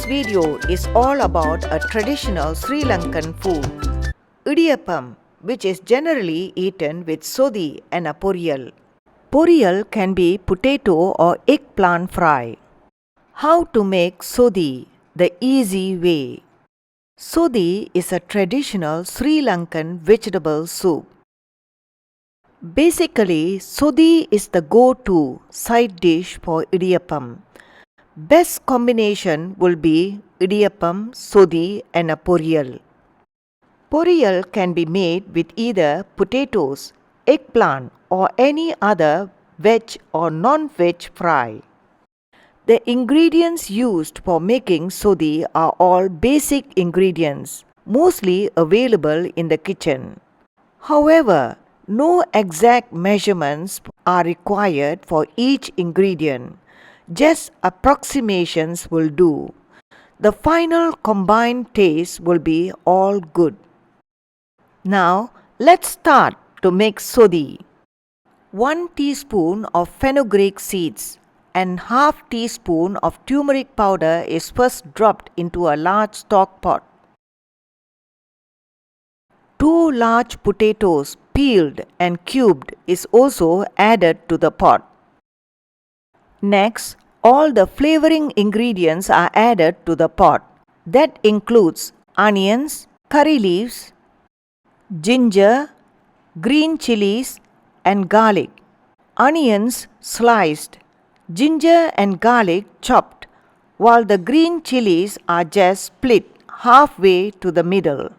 This video is all about a traditional Sri Lankan food, Idiyapam, which is generally eaten with Sothi and a Poriyal. Poriyal can be potato or eggplant fry. How to make Sothi the easy way. Sothi is a traditional Sri Lankan vegetable soup. Basically, Sothi is the go-to side dish for Idiyapam. Best combination will be Idiyapam, Sothi and a Poriyal. Poriyal can be made with either potatoes, eggplant or any other veg or non-veg fry. The ingredients used for making Sothi are all basic ingredients, mostly available in the kitchen. However, no exact measurements are required for each ingredient. Just approximations will do. The final combined taste will be all good. Now, let's start to make Sothi. 1 teaspoon of fenugreek seeds and half teaspoon of turmeric powder is first dropped into a large stock pot. 2 large potatoes peeled and cubed is also added to the pot. Next, all the flavoring ingredients are added to the pot. That includes onions, curry leaves, ginger, green chilies and garlic. Onions sliced, ginger and garlic chopped, while the green chilies are just split halfway to the middle.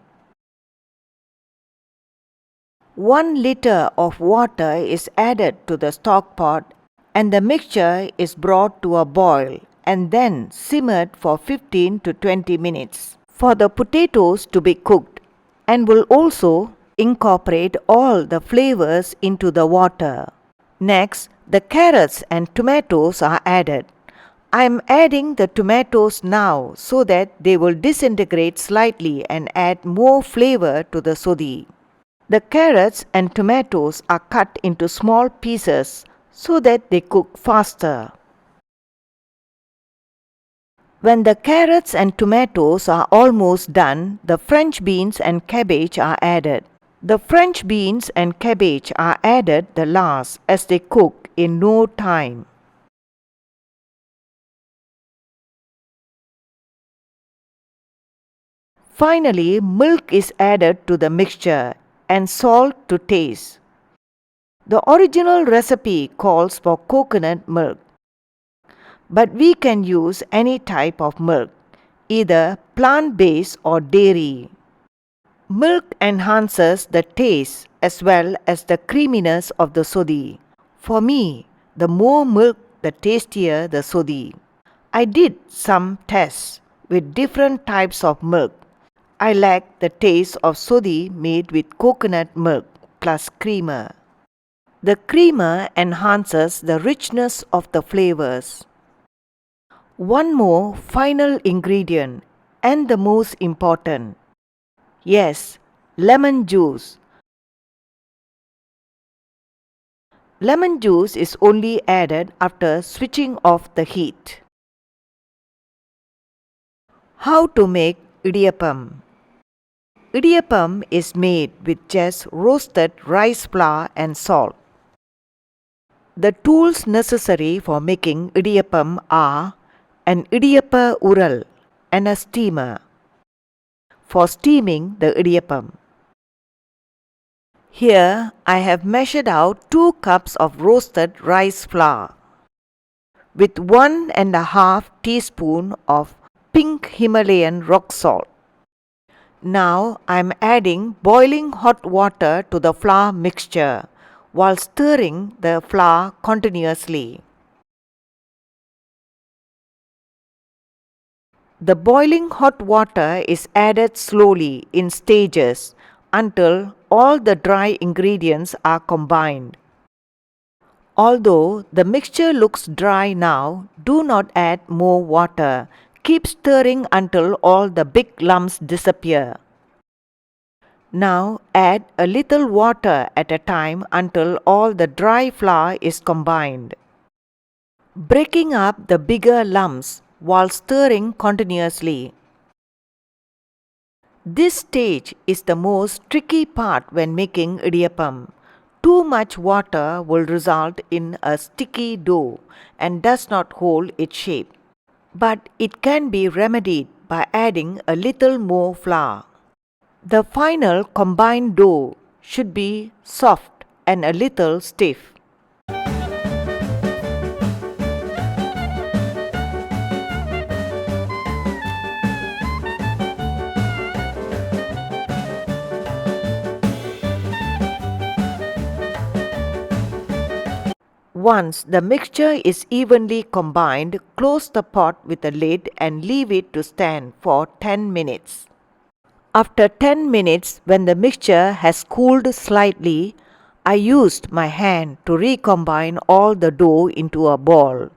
1 liter of water is added to the stock pot and the mixture is brought to a boil and then simmered for 15 to 20 minutes for the potatoes to be cooked, and will also incorporate all the flavors into the water. Next, the carrots and tomatoes are added. I am adding the tomatoes now so that they will disintegrate slightly and add more flavor to the Sothi. The carrots and tomatoes are cut into small pieces so that they cook faster. When the carrots and tomatoes are almost done, the French beans and cabbage are added. The French beans and cabbage are added the last as they cook in no time. Finally, milk is added to the mixture and salt to taste. The original recipe calls for coconut milk, but we can use any type of milk, either plant-based or dairy. Milk enhances the taste as well as the creaminess of the Sothi. For me, the more milk, the tastier the Sothi. I did some tests with different types of milk. I like the taste of Sothi made with coconut milk plus creamer. The creamer enhances the richness of the flavors. One more final ingredient, and the most important. Yes, lemon juice. Lemon juice is only added after switching off the heat. How to make Idiyapam? Idiyapam is made with just roasted rice flour and salt. The tools necessary for making Idiyapam are an Idiyappa ural and a steamer for steaming the Idiyapam. Here I have measured out 2 cups of roasted rice flour with 1½ teaspoon of pink Himalayan rock salt. Now I am adding boiling hot water to the flour mixture while stirring the flour continuously. The boiling hot water is added slowly in stages until all the dry ingredients are combined. Although the mixture looks dry now, do not add more water. Keep stirring until all the big lumps disappear. Now add a little water at a time until all the dry flour is combined. Breaking up the bigger lumps while stirring continuously. This stage is the most tricky part when making idiyappam. Too much water will result in a sticky dough and does not hold its shape. But it can be remedied by adding a little more flour. The final combined dough should be soft and a little stiff. Once the mixture is evenly combined, close the pot with a lid and leave it to stand for 10 minutes. After 10 minutes, when the mixture has cooled slightly, I used my hand to recombine all the dough into a ball.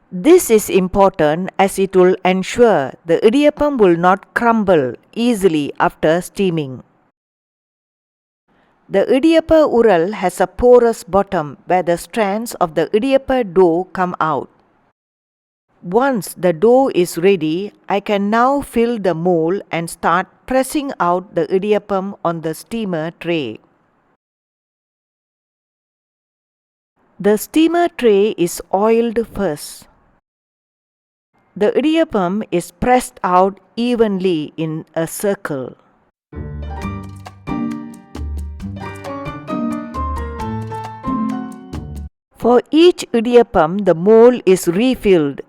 This is important as it will ensure the idiyappam will not crumble easily after steaming. The idiyappam ural has a porous bottom where the strands of the idiyappam dough come out. Once the dough is ready, I can now fill the mold and start pressing out the idiyappam on the steamer tray. The steamer tray is oiled first. The idiyappam is pressed out evenly in a circle. For each idiyappam, the mold is refilled.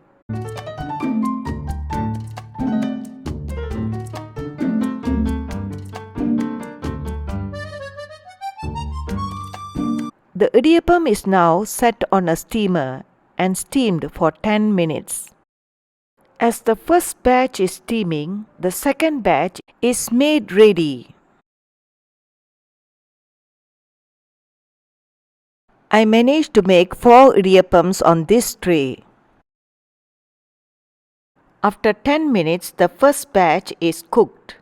The idiyappam is now set on a steamer and steamed for 10 minutes. As the first batch is steaming, the second batch is made ready. I managed to make 4 idiyappams on this tray. After 10 minutes, the first batch is cooked.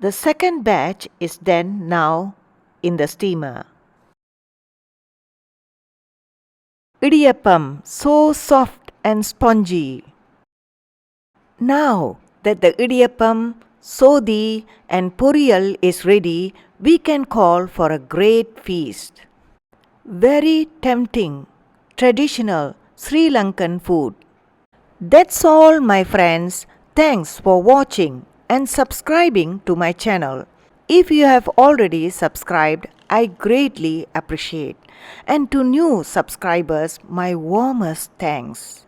The second batch is then now in the steamer. Idiyappam, so soft and spongy. Now that the Idiyapam, Sothi and Poriyal is ready, we can call for a great feast. Very tempting, traditional Sri Lankan food. That's all, my friends. Thanks for watching and subscribing to my channel. If you have already subscribed, I greatly appreciate. And to new subscribers, my warmest thanks.